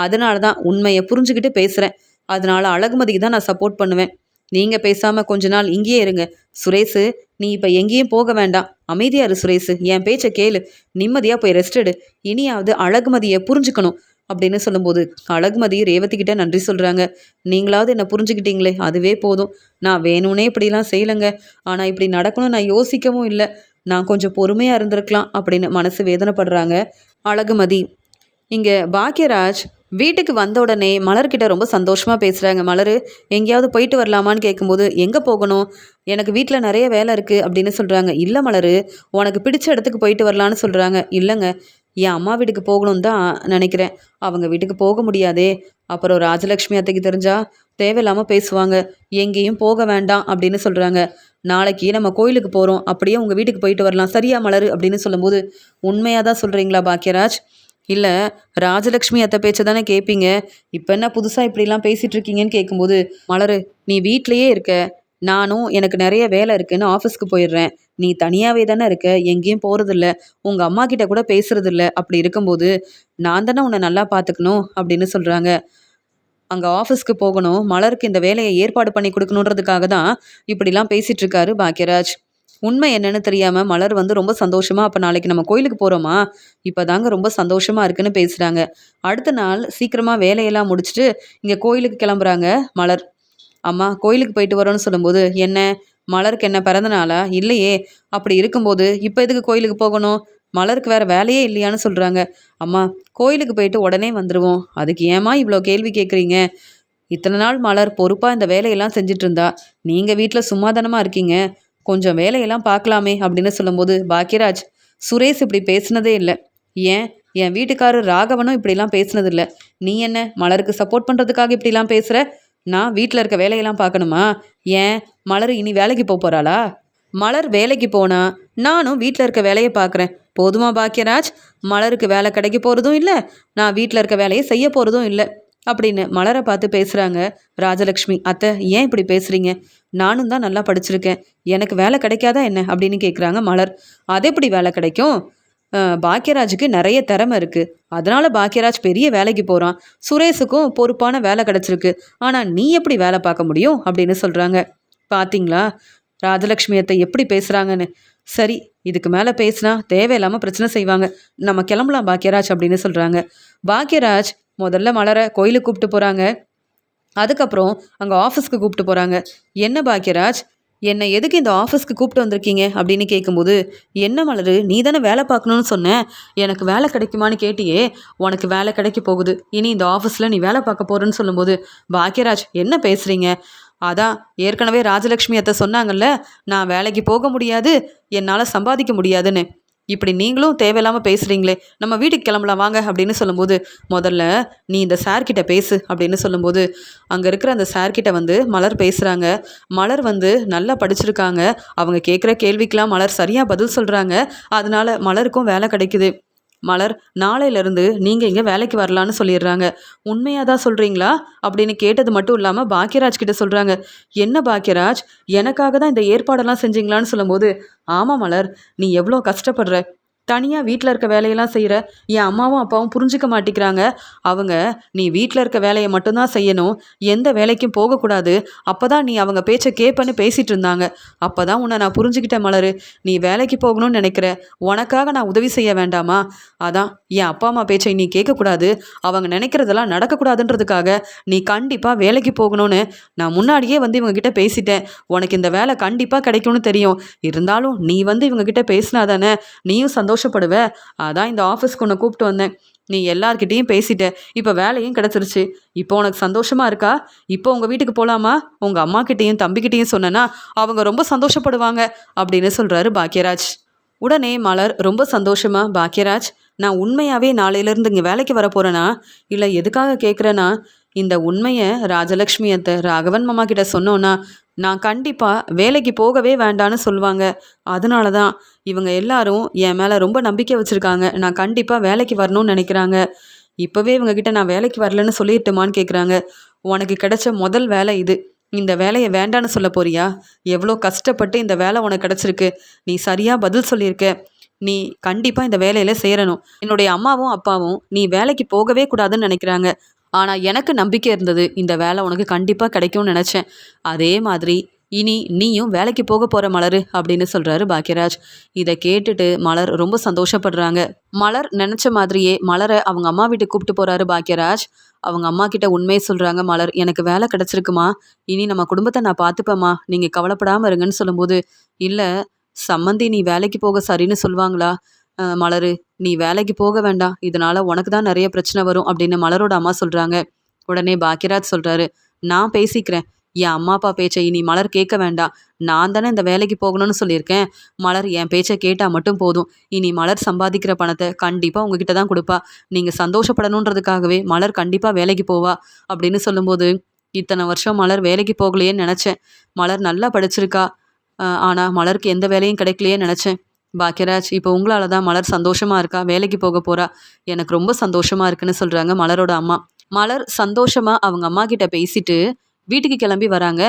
A: அதனால தான் உண்மையை புரிஞ்சுக்கிட்டு பேசுகிறேன். அதனால அழகுமதிக்கு தான் நான் சப்போர்ட் பண்ணுவேன். நீங்கள் பேசாமல் கொஞ்ச நாள் இங்கேயே இருங்க. சுரேஷு, நீ இப்போ எங்கேயும் போக வேண்டாம், அமைதியாக இரு சுரேஷு, என் பேச்சை கேளு, நிம்மதியாக போய் ரெஸ்ட் எடு, இனியாவது அழகுமதியை புரிஞ்சுக்கணும் அப்படின்னு சொல்லும்போது அழகுமதி ரேவதி கிட்ட நன்றி சொல்கிறாங்க. நீங்களாவது என்னை புரிஞ்சுக்கிட்டீங்களே, அதுவே போதும். நான் வேணும்னே இப்படிலாம் செய்யலைங்க, ஆனால் இப்படி நடக்கணும்னு நான் யோசிக்கவும் இல்லை, நான் கொஞ்சம் பொறுமையாக இருந்திருக்கலாம் அப்படின்னு மனசு வேதனைப்படுறாங்க அழகுமதி. இங்கே பாக்யராஜ் வீட்டுக்கு வந்த உடனே மலர்கிட்ட ரொம்ப சந்தோஷமாக பேசுகிறாங்க. மலர், எங்கேயாவது போயிட்டு வரலாமான்னு கேட்கும்போது, எங்கே போகணும், எனக்கு வீட்டில் நிறைய வேலை இருக்குது அப்படின்னு சொல்கிறாங்க. இல்லை மலர், உனக்கு பிடிச்ச இடத்துக்கு போயிட்டு வரலான்னு சொல்கிறாங்க. இல்லைங்க, என் அம்மா வீட்டுக்கு போகணும்னு தான் நினைக்கிறேன். அவங்க வீட்டுக்கு போக முடியாதே, அப்புறம் ராஜலக்ஷ்மி அத்தைக்கு தெரிஞ்சா தேவையில்லாமல் பேசுவாங்க, எங்கேயும் போக வேண்டாம் அப்படின்னு சொல்கிறாங்க. நாளைக்கு நம்ம கோயிலுக்கு போகிறோம், அப்படியே உங்கள் வீட்டுக்கு போயிட்டு வரலாம், சரியா மலர் அப்படின்னு சொல்லும்போது, உண்மையாக தான் சொல்கிறீங்களா பாக்கியராஜ்? இல்லை, ராஜலக்ஷ்மி அத்தை பேச்சை தானே கேட்பீங்க, இப்போ என்ன புதுசாக இப்படிலாம் பேசிகிட்டு இருக்கீங்கன்னு கேட்கும்போது, மலர் நீ வீட்லேயே இருக்க, நானும் எனக்கு நிறைய வேலை இருக்குன்னு ஆஃபீஸ்க்கு போயிடுறேன். நீ தனியாகவே தானே இருக்க, எங்கேயும் போகிறதில்ல, உங்கள் அம்மா கிட்ட கூட பேசுறதில்ல. அப்படி இருக்கும்போது நான் தானே உன்னை நல்லா பார்த்துக்கணும் அப்படின்னு சொல்கிறாங்க. அங்கே ஆஃபீஸ்க்கு போகணும், மலருக்கு இந்த வேலையை ஏற்பாடு பண்ணி கொடுக்கணுன்றதுக்காக தான் இப்படிலாம் பேசிகிட்டு இருக்காரு பாக்யராஜ். உண்மை என்னன்னு தெரியாமல் மலர் வந்து ரொம்ப சந்தோஷமாக, அப்போ நாளைக்கு நம்ம கோயிலுக்கு போகிறோமா, இப்போ தாங்க ரொம்ப சந்தோஷமாக இருக்குன்னு பேசுகிறாங்க. அடுத்த நாள் சீக்கிரமாக வேலையெல்லாம் முடிச்சுட்டு இங்கே கோயிலுக்கு கிளம்புறாங்க மலர். அம்மா கோயிலுக்கு போயிட்டு வரோன்னு சொல்லும்போது, என்ன மலருக்கு என்ன பிறந்த நாளா? இல்லையே. அப்படி இருக்கும்போது இப்போ எதுக்கு கோயிலுக்கு போகணும்? மலருக்கு வேற வேலையே இல்லையான்னு சொல்கிறாங்க. அம்மா கோயிலுக்கு போயிட்டு உடனே வந்துடுவோம், அதுக்கு ஏம்மா இவ்வளோ கேள்வி கேட்குறீங்க? இத்தனை நாள் மலர் பொறுப்பாக இந்த வேலையெல்லாம் செஞ்சுட்டு இருந்தா, நீங்கள் வீட்டில் சும்மாதானமாக இருக்கீங்க, கொஞ்சம் வேலையெல்லாம் பார்க்கலாமே அப்படின்னு சொல்லும்போது, பாக்யராஜ் சுரேஷ் இப்படி பேசுனதே இல்லை. ஏன் என் வீட்டுக்காரர் ராகவனும் இப்படிலாம் பேசுனதில்லை. நீ என்ன மலருக்கு சப்போர்ட் பண்ணுறதுக்காக இப்படிலாம் பேசுகிற? நான் வீட்டில் இருக்க வேலையெல்லாம் பார்க்கணுமா? ஏன் மலர் இனி வேலைக்கு போக போகிறாளா? மலர் வேலைக்கு போனா நானும் வீட்டில் இருக்க வேலையை பார்க்குறேன், போதுமா பாக்யராஜ்? மலருக்கு வேலை கிடைக்க போகிறதும் இல்லை, நான் வீட்டில் இருக்க வேலையை செய்ய போகிறதும் இல்லை அப்படின்னு மலரை பார்த்து பேசுகிறாங்க ராஜலக்ஷ்மி. அத்தை ஏன் இப்படி பேசுகிறீங்க? நானும் தான் நல்லா படிச்சிருக்கேன், எனக்கு வேலை கிடைக்காதா என்ன அப்படின்னு கேட்குறாங்க மலர். அது எப்படி வேலை கிடைக்கும்? பாக்யராஜுக்கு நிறைய திறமை இருக்குது, அதனால் பாக்யராஜ் பெரிய வேலைக்கு போகிறான், சுரேஷுக்கும் பொறுப்பான வேலை கிடச்சிருக்கு, ஆனால் நீ எப்படி வேலை பார்க்க முடியும் அப்படின்னு சொல்கிறாங்க. பார்த்தீங்களா ராஜலக்ஷ்மி அத்தை எப்படி பேசுகிறாங்கன்னு? சரி, இதுக்கு மேலே பேசினா தேவையில்லாமல் பிரச்சனை செய்வாங்க, நம்ம கிளம்பலாம் பாக்யராஜ் அப்படின்னு சொல்கிறாங்க. பாக்யராஜ் முதல்ல மலரை கோயிலுக்கு கூப்பிட்டு போகிறாங்க, அதுக்கப்புறம் அங்கே ஆஃபீஸ்க்கு கூப்பிட்டு போகிறாங்க. என்ன பாக்யராஜ், என்னை எதுக்கு இந்த ஆஃபீஸ்க்கு கூப்பிட்டு வந்திருக்கீங்க அப்படின்னு கேட்கும்போது, என்ன மலர் நீ தானே வேலை பார்க்கணுன்னு சொன்னேன், எனக்கு வேலை கிடைக்குமான்னு கேட்டியே, உனக்கு வேலை கிடைக்க போகுது, இனி இந்த ஆஃபீஸில் நீ வேலை பார்க்க போகிறேன்னு சொல்லும்போது, பாக்யராஜ் என்ன பேசுகிறீங்க? அதான் ஏற்கனவே ராஜலக்ஷ்மி அத்தை சொன்னாங்கல்ல, நான் வேலைக்கு போக முடியாது, என்னால் சம்பாதிக்க முடியாதுன்னு. இப்படி நீங்களும் தேவையில்லாமல் பேசுகிறீங்களே, நம்ம வீட்டுக்கு கிளம்பலாம் வாங்க அப்படின்னு சொல்லும்போது, முதல்ல நீ இந்த சார்கிட்ட பேசு அப்படின்னு சொல்லும்போது, அங்கே இருக்கிற அந்த சார்கிட்ட வந்து மலர் பேசுகிறாங்க. மலர் வந்து நல்லா படிச்சிருக்காங்க, அவங்க கேட்குற கேள்விக்கெலாம் மலர் சரியாக பதில் சொல்கிறாங்க, அதனால மலருக்கும் வேலை கிடைக்குது. மலர் நாளையிலேருந்து நீங்கள் இங்கே வேலைக்கு வரலான்னு சொல்லிடுறாங்க. உண்மையாக தான் சொல்கிறீங்களா அப்படின்னு கேட்டது மட்டும் இல்லாமல் பாக்யராஜ் கிட்ட சொல்கிறாங்க. என்ன பாக்யராஜ், எனக்காக தான் இந்த ஏற்பாடெல்லாம் செஞ்சீங்களான்னு சொல்லும்போது, ஆமாம் மலர், நீ எவ்வளோ கஷ்டப்படுற, தனியாக வீட்டில் இருக்க வேலையெல்லாம் செய்கிற, என் அம்மாவும் அப்பாவும் புரிஞ்சிக்க மாட்டேங்கிறாங்க, அவங்க நீ வீட்டில் இருக்க வேலையை மட்டும்தான் செய்யணும், எந்த வேலைக்கும் போகக்கூடாது, அப்போ தான் நீ அவங்க பேச்சை கேட்பன்னு பேசிகிட்டு இருந்தாங்க, அப்போ தான் உன்னை நான் புரிஞ்சுக்கிட்டேன் மலர், நீ வேலைக்கு போகணும்னு நினைக்கிற, உனக்காக நான் உதவி செய்ய வேண்டாமா? அதான் என் அப்பா அம்மா பேச்சை நீ கேட்கக்கூடாது, அவங்க நினைக்கிறதெல்லாம் நடக்கக்கூடாதுன்றதுக்காக நீ கண்டிப்பாக வேலைக்கு போகணும்னு நான் முன்னாடியே வந்து இவங்ககிட்ட பேசிட்டேன், உனக்கு இந்த வேலை கண்டிப்பாக கிடைக்கும்னு தெரியும், இருந்தாலும் நீ வந்து இவங்ககிட்ட பேசினா தானே நீயும் சந்தோஷப்படுவ, அதான் இந்த ஆஃபீஸ்க்கு உன்னை கூப்பிட்டு வந்தேன், நீ எல்லார்கிட்டையும் பேசிட்ட, இப்போ வேலையும் கிடச்சிருச்சு, இப்போ உனக்கு சந்தோஷமா இருக்கா? இப்போ உங்கள் வீட்டுக்கு போகலாமா? உங்கள் அம்மா கிட்டேயும் தம்பிக்கிட்டேயும் சொன்னேன்னா அவங்க ரொம்ப சந்தோஷப்படுவாங்க அப்படின்னு சொல்கிறாரு பாக்யராஜ். உடனே மலர் ரொம்ப சந்தோஷமா, பாக்யராஜ் நான் உண்மையாகவே நாளையிலேருந்து இங்கே வேலைக்கு வர போகிறேன்னா, இல்லை எதுக்காக கேட்குறேன்னா, இந்த உண்மையை ராஜலக்ஷ்மி அத்தை ராகவன் மாமா கிட்ட சொன்னோன்னா நான் கண்டிப்பாக வேலைக்கு போகவே வேண்டான்னு சொல்லுவாங்க, அதனால தான் இவங்க எல்லாரும் என் மேலே ரொம்ப நம்பிக்கை வச்சுருக்காங்க, நான் கண்டிப்பாக வேலைக்கு வரணும்னு நினைக்கிறாங்க, இப்போவே இவங்ககிட்ட நான் வேலைக்கு வரலன்னு சொல்லிட்டுமான்னு கேட்குறாங்க. உனக்கு கிடைச்ச முதல் வேலை இது, இந்த வேலையை வேண்டான்னு சொல்ல போறியா? எவ்வளோ கஷ்டப்பட்டு இந்த வேலை உனக்கு கிடச்சிருக்கு, நீ சரியாக பதில் சொல்லியிருக்க, நீ கண்டிப்பாக இந்த வேலையில் சேரணும். என்னுடைய அம்மாவும் அப்பாவும் நீ வேலைக்கு போகவே கூடாதுன்னு நினைக்கிறாங்க, ஆனால் எனக்கு நம்பிக்கை இருந்தது, இந்த வேலை உனக்கு கண்டிப்பாக கிடைக்கும்னு நினச்சேன், அதே மாதிரி இனி நீயும் வேலைக்கு போக போகிற மலர் அப்படின்னு சொல்கிறாரு பாக்யராஜ். இதை கேட்டுட்டு மலர் ரொம்ப சந்தோஷப்படுறாங்க. மலர் நினச்ச மாதிரியே மலரை அவங்க அம்மா வீட்டுக்கு கூப்பிட்டு போகிறாரு பாக்யராஜ். அவங்க அம்மா கிட்ட உண்மையை சொல்கிறாங்க. மலர் எனக்கு வேலை கிடச்சிருக்குமா, இனி நம்ம குடும்பத்தை நான் பார்த்துப்பேம்மா, நீங்கள் கவலைப்படாமல் இருங்கன்னு சொல்லும்போது, இல்லை சம்மந்தி நீ வேலைக்கு போக சரின்னு சொல்லுவாங்களா? மலரு நீ வேலைக்கு போக வேண்டாம், இதனால் உனக்கு தான் நிறைய பிரச்சனை வரும் அப்படின்னு மலரோட அம்மா சொல்கிறாங்க. உடனே பாக்யராஜ் சொல்கிறாரு, நான் பேசிக்கிறேன், என் அம்மா அப்பா பேச்சை இனி மலர் கேட்க வேண்டாம், நான் தானே இந்த வேலைக்கு போகணும்னு சொல்லியிருக்கேன், மலர் என் பேச்சை கேட்டால் மட்டும் போதும், இனி மலர் சம்பாதிக்கிற பணத்தை கண்டிப்பாக உங்ககிட்ட தான் கொடுப்பா, நீங்கள் சந்தோஷப்படணுன்றதுக்காகவே மலர் கண்டிப்பாக வேலைக்கு போவா அப்படின்னு சொல்லும்போது, இத்தனை வருஷம் மலர் வேலைக்கு போகலையேன்னு நினச்சேன், மலர் நல்லா படிச்சிருக்கா, ஆனால் மலருக்கு எந்த வேலையும் கிடைக்கலையே நினச்சேன். பாக்கியராஜ், இப்போ உங்களால தான் மலர் சந்தோஷமா இருக்கா, வேலைக்கு போக போறா. எனக்கு ரொம்ப சந்தோஷமா இருக்குன்னு சொல்றாங்க மலரோட அம்மா. மலர் சந்தோஷமா அவங்க அம்மா கிட்ட பேசிட்டு வீட்டுக்கு கிளம்பி வராங்க.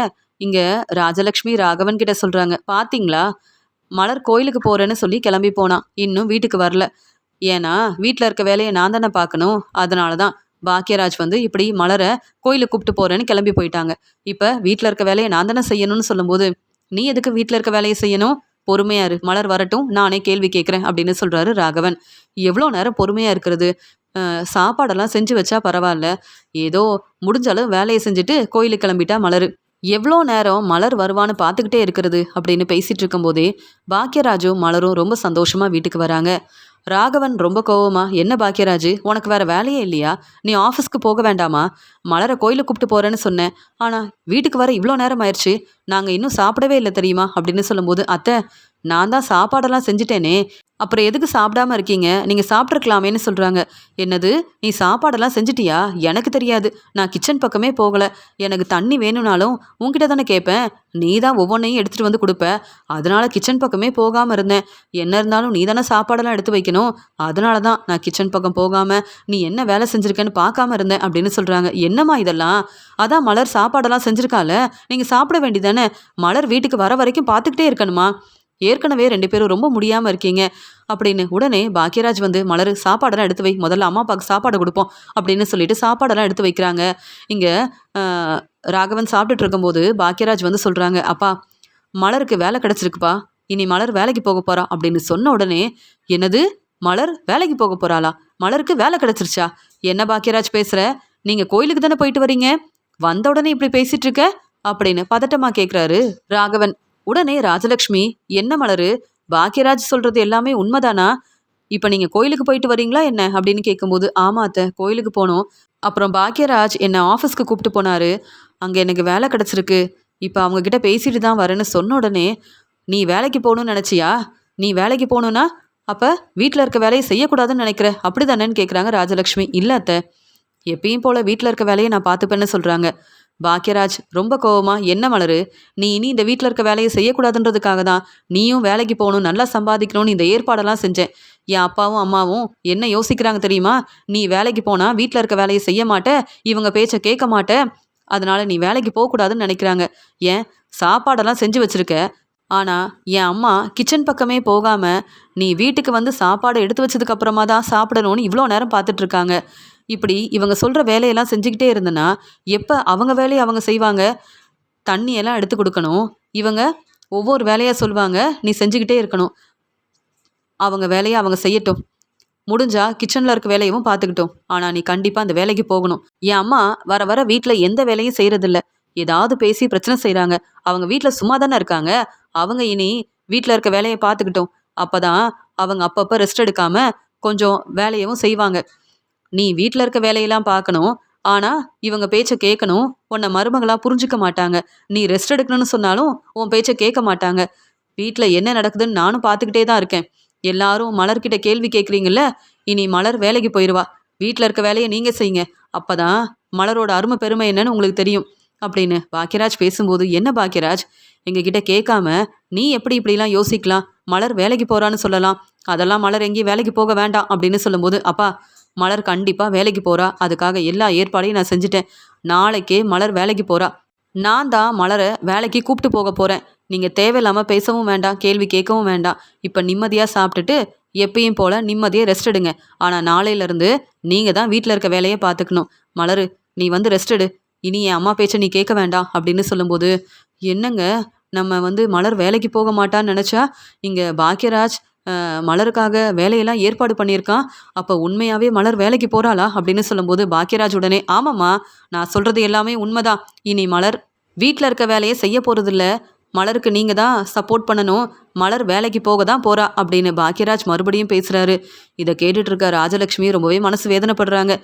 A: இங்க ராஜலக்ஷ்மி ராகவன் கிட்ட சொல்றாங்க, பாத்தீங்களா, மலர் கோயிலுக்கு போறேன்னு சொல்லி கிளம்பி போனா, இன்னும் வீட்டுக்கு வரல. ஏன்னா வீட்டில் இருக்க வேலையை நான் தானே பார்க்கணும். அதனால தான் பாக்கியராஜ் வந்து இப்படி மலரை கோயிலுக்கு கூப்பிட்டு போறேன்னு கிளம்பி போயிட்டாங்க. இப்போ வீட்டில் இருக்க வேலையை நான் தானே செய்யணும்னு சொல்லும்போது, நீ எதுக்கு வீட்டில் இருக்க வேலையை செய்யணும்? பொறுமையா இரு, மலர் வரட்டும், நானே கேள்வி கேட்குறேன் அப்படின்னு சொல்றாரு ராகவன். எவ்வளோ நேரம் பொறுமையா இருக்கிறது? சாப்பாடெல்லாம் செஞ்சு வச்சா பரவாயில்ல, ஏதோ முடிஞ்ச அளவு வேலையை செஞ்சுட்டு கோயிலுக்கு கிளம்பிட்டா மலர். எவ்வளோ நேரம் மலர் வருவான்னு பார்த்துக்கிட்டே இருக்கிறது அப்படின்னு பேசிட்டு இருக்கும்போதே பாக்கியராஜும் மலரும் ரொம்ப சந்தோஷமா வீட்டுக்கு வராங்க. ராகவன் ரொம்ப கோவமா, என்ன பாக்கியராஜு, உனக்கு வேற வேலையே இல்லையா? நீ ஆஃபீஸ்க்கு போக வேண்டாமா? மலரை கோயிலுக்கு கூப்பிட்டு போறேன்னு சொன்னேன், ஆனால் வீட்டுக்கு வர இவ்வளோ நேரம் ஆயிடுச்சு, நாங்கள் இன்னும் சாப்பிடவே இல்லை தெரியுமா அப்படின்னு சொல்லும்போது, அத்தை, நான் தான் சாப்பாடெல்லாம் செஞ்சுட்டேனே, அப்புறம் எதுக்கு சாப்பிடாம இருக்கீங்க? நீங்கள் சாப்பிட்ருக்கலாமேன்னு சொல்கிறாங்க. என்னது, நீ சாப்பாடெல்லாம் செஞ்சிட்டியா? எனக்கு தெரியாது, நான் கிச்சன் பக்கமே போகலை. எனக்கு தண்ணி வேணும்னாலும் உன்கிட்ட தானே கேட்பேன், நீ தான் ஒவ்வொன்றையும் எடுத்துகிட்டு வந்து கொடுப்ப. அதனால கிச்சன் பக்கமே போகாமல் இருந்தேன். என்ன இருந்தாலும் நீ தானே சாப்பாடெல்லாம் எடுத்து வைக்கணும், அதனால தான் நான் கிச்சன் பக்கம் போகாமல் நீ என்ன வேலை செஞ்சுருக்கேன்னு பார்க்காம இருந்தேன் அப்படின்னு சொல்கிறாங்க. என்னம்மா இதெல்லாம்? அதான் மலர் சாப்பாடெல்லாம் செஞ்சுருக்கால, நீங்கள் சாப்பிட வேண்டியதானே? மலர் வீட்டுக்கு வர வரைக்கும் பார்த்துக்கிட்டே இருக்கணுமா? ஏற்கனவே 2 பேரும் ரொம்ப முடியாமல் இருக்கீங்க அப்படின்னு உடனே பாக்கியராஜ் வந்து, மலர் சாப்பாடெல்லாம் எடுத்து வை, முதல்ல அம்மா அப்பாவுக்கு சாப்பாடு கொடுப்போம் அப்படின்னு சொல்லிட்டு சாப்பாடெல்லாம் எடுத்து வைக்கிறாங்க. இங்கே ராகவன் சாப்பிட்டுட்டு இருக்கும்போது பாக்கியராஜ் வந்து சொல்கிறாங்க, அப்பா, மலருக்கு வேலை கிடச்சிருக்குப்பா, இனி மலர் வேலைக்கு போக போகிறா அப்படின்னு சொன்ன உடனே, என்னது, மலர் வேலைக்கு போக போகிறாளா? மலருக்கு வேலை கிடச்சிருச்சா? என்ன பாக்கியராஜ் பேசுகிற? நீங்கள் கோயிலுக்கு தானே போயிட்டு வரீங்க, வந்த உடனே இப்படி பேசிகிட்டு இருக்க அப்படின்னு பதட்டமாக கேட்குறாரு ராகவன். உடனே ராஜலக்ஷ்மி, என்ன மலரு, பாக்கியராஜ் சொல்றது எல்லாமே உண்மைதானா? இப்போ நீங்கள் கோயிலுக்கு போயிட்டு வரீங்களா என்ன அப்படின்னு கேட்கும்போது, ஆமா அத்தை, கோயிலுக்கு போனோம். அப்புறம் பாக்கியராஜ் என்னை ஆஃபீஸ்க்கு கூப்பிட்டு போனாரு, அங்கே எனக்கு வேலை கிடச்சிருக்கு, இப்போ அவங்கக்கிட்ட பேசிட்டு தான் வரேன்னு சொன்ன உடனே, நீ வேலைக்கு போகணும்னு நினச்சியா? நீ வேலைக்கு போகணுன்னா அப்போ வீட்டில் இருக்க வேலையை செய்யக்கூடாதுன்னு நினைக்கிற, அப்படி தானேன்னு கேட்குறாங்க ராஜலக்ஷ்மி. இல்லை அத்தை, எப்பயும் போல் வீட்டில் இருக்க வேலையை நான் பார்த்துப்பேன்னு சொல்கிறாங்க. பாக்கியராஜ் ரொம்ப கோவமா, என்ன மலரு, நீ இனி இந்த வீட்டில் இருக்க வேலையை செய்யக்கூடாதுன்றதுக்காக தான் நீயும் வேலைக்கு போகணும், நல்லா சம்பாதிக்கணும்னு இந்த ஏற்பாடெல்லாம் செஞ்சேன். என் அப்பாவும் அம்மாவும் என்ன யோசிக்கிறாங்க தெரியுமா? நீ வேலைக்கு போனால் வீட்டில் இருக்க வேலையை செய்ய மாட்ட, இவங்க பேச்சை கேட்க மாட்ட, அதனால நீ வேலைக்கு போகக்கூடாதுன்னு நினைக்கிறாங்க. ஏன், சாப்பாடெல்லாம் செஞ்சு வச்சிருக்க, ஆனால் என் அம்மா கிச்சன் பக்கமே போகாமல் நீ வீட்டுக்கு வந்து சாப்பாடு எடுத்து வச்சதுக்கு அப்புறமா தான் சாப்பிடணும்னு இவ்வளோ நேரம் பார்த்துட்டு இருக்காங்க. இப்படி இவங்க சொல்கிற வேலையெல்லாம் செஞ்சுக்கிட்டே இருந்தேன்னா எப்போ அவங்க வேலையை அவங்க செய்வாங்க? தண்ணியெல்லாம் எடுத்து கொடுக்கணும், இவங்க ஒவ்வொரு வேலையாக சொல்லுவாங்க, நீ செஞ்சுக்கிட்டே இருக்கணும். அவங்க வேலையை அவங்க செய்யட்டும், முடிஞ்சா கிச்சனில் இருக்க வேலையும் பார்த்துக்கிட்டோம், ஆனால் நீ கண்டிப்பாக அந்த வேலைக்கு போகணும். என் அம்மா வர வர வீட்டில் எந்த வேலையும் செய்கிறதில்ல, ஏதாவது பேசி பிரச்சனை செய்கிறாங்க. அவங்க வீட்டில் சும்மா தானே இருக்காங்க, அவங்க இனி வீட்டில் இருக்க வேலையை பார்த்துக்கிட்டோம். அப்போ தான் அவங்க அப்பப்போ ரெஸ்ட் எடுக்காமல் கொஞ்சம் வேலையவும் செய்வாங்க. நீ வீட்டில் இருக்க வேலையெல்லாம் பார்க்கணும், ஆனால் இவங்க பேச்சை கேட்கணும். உன்னை மருமகளாக புரிஞ்சுக்க மாட்டாங்க. நீ ரெஸ்ட் எடுக்கணும்னு சொன்னாலும் உன் பேச்சை கேட்க மாட்டாங்க. வீட்டில் என்ன நடக்குதுன்னு நானும் பார்த்துக்கிட்டே தான் இருக்கேன். எல்லாரும் மலர்கிட்ட கேள்வி கேட்குறீங்கல்ல, இனி மலர் வேலைக்கு போயிடுவா. வீட்டில் இருக்க வேலையை நீங்கள் செய்யுங்க, அப்போ தான் மலரோட அருமை பெருமை என்னன்னு உங்களுக்கு தெரியும் அப்படின்னு பாக்கியராஜ் பேசும்போது, என்ன பாக்கியராஜ், எங்ககிட்ட கேட்காம நீ எப்படி இப்படிலாம் யோசிக்கலாம்? மலர் வேலைக்கு போகிறான்னு சொல்லலாம், அதெல்லாம் மலர் எங்கேயும் வேலைக்கு போக வேண்டாம் அப்படின்னு சொல்லும்போது, அப்பா, மலர் கண்டிப்பாக வேலைக்கு போகிறா, அதுக்காக எல்லா ஏற்பாடையும் நான் செஞ்சுட்டேன். நாளைக்கே மலர் வேலைக்கு போகிறா, நான் தான் மலரை வேலைக்கு கூப்பிட்டு போக போகிறேன். நீங்கள் தேவையில்லாமல் பேசவும் வேண்டாம், கேள்வி கேட்கவும் வேண்டாம். இப்போ நிம்மதியாக சாப்பிட்டுட்டு எப்பயும் போல் நிம்மதியாக ரெஸ்ட் எடுங்க. ஆனால் நாளையிலேருந்து நீங்கள் தான் வீட்டில் இருக்க வேலையை பார்த்துக்கணும். மலரு, நீ வந்து ரெஸ்ட் எடு, இனி என் அம்மா பேச்சை நீ கேட்க வேண்டாம் அப்படின்னு சொல்லும்போது, என்னங்க, நம்ம வந்து மலர் வேலைக்கு போக மாட்டான்னு நினச்சா இங்கே பாக்கியராஜ் மலருக்காக வேலையெல்லாம் ஏற்பாடு பண்ணியிருக்கான். அப்போ உண்மையாகவே மலர் வேலைக்கு போகிறாளா அப்படின்னு சொல்லும்போது பாக்கியராஜ் உடனே, ஆமாம்மா, நான் சொல்கிறது எல்லாமே உண்மைதான். இனி மலர் வீட்டில் இருக்க வேலையை செய்ய போகிறதில்ல, மலருக்கு நீங்கள் தான் சப்போர்ட் பண்ணணும், மலர் வேலைக்கு போக தான் போகிறா அப்படின்னு பாக்கியராஜ் மறுபடியும் பேசுகிறாரு. இதை கேட்டுட்டு இருக்க ராஜலக்ஷ்மி ரொம்பவே மனசு வேதனைப்படுறாங்க.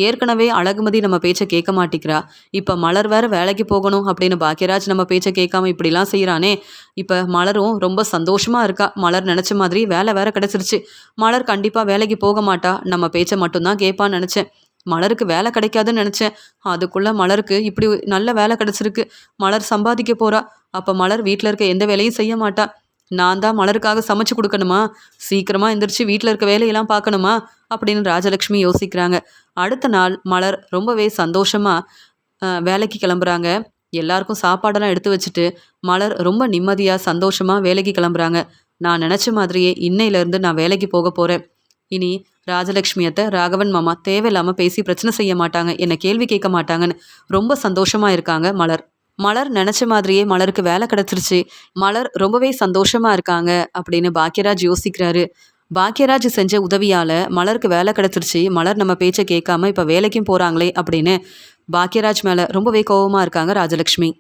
A: ஏற்கனவே அழகுமதி நம்ம பேச்சை கேட்க மாட்டேங்கிறா, இப்போ மலர் வேறு வேலைக்கு போகணும் அப்படின்னு பாக்கியராஜ் நம்ம பேச்சை கேட்காம இப்படிலாம் செய்கிறானே. இப்போ மலரும் ரொம்ப சந்தோஷமாக இருக்கா, மலர் நினச்ச மாதிரி வேலை வேறு கிடச்சிருச்சு, மலர் கண்டிப்பாக வேலைக்கு போக மாட்டா, நம்ம பேச்சை மட்டும்தான் கேட்பான்னு நினச்சேன். மலருக்கு வேலை கிடைக்காதுன்னு நினச்சேன். அதுக்குள்ளே மலருக்கு இப்படி நல்ல வேலை கிடச்சிருக்கு. மலர் சம்பாதிக்க போறா. அப்போ மலர் வீட்டில் இருக்க எந்த வேலையும் செய்ய மாட்டா. நான் தான் மலருக்காக சமைச்சு கொடுக்கணுமா? சீக்கிரமாக எந்திரிச்சு வீட்டில் இருக்க வேலையெல்லாம் பார்க்கணுமா? அப்படின்னு ராஜலக்ஷ்மி யோசிக்கிறாங்க. அடுத்த நாள் மலர் ரொம்பவே சந்தோஷமாக வேலைக்கு கிளம்புறாங்க. எல்லாருக்கும் சாப்பாடெல்லாம் எடுத்து வச்சுட்டு மலர் ரொம்ப நிம்மதியாக சந்தோஷமாக வேலைக்கு கிளம்புறாங்க. நான் நினச்ச மாதிரியே இன்னையிலேருந்து நான் வேலைக்கு போக போகிறேன். இனி ராஜலக்ஷ்மி அத்தை, ராகவன் மாமா தேவையில்லாமல் பேசி பிரச்சனை செய்ய மாட்டாங்க, என்னை கேள்வி கேட்க மாட்டாங்கன்னு ரொம்ப சந்தோஷமாக இருக்காங்க மலர். மலர் நினச்ச மாதிரியே மலருக்கு வேலை கிடச்சிருச்சு. மலர் ரொம்பவே சந்தோஷமாக இருக்காங்க அப்படின்னு பாக்யராஜ் யோசிக்கிறாரு. பாக்யராஜ் செஞ்ச உதவியால் மலருக்கு வேலை கிடச்சிருச்சு. மலர் நம்ம பேச்சை கேட்காம இப்போ வேலைக்கும் போகிறாங்களே அப்படின்னு பாக்யராஜ் மேலே ரொம்பவே கோபமாக இருக்காங்க ராஜலக்ஷ்மி.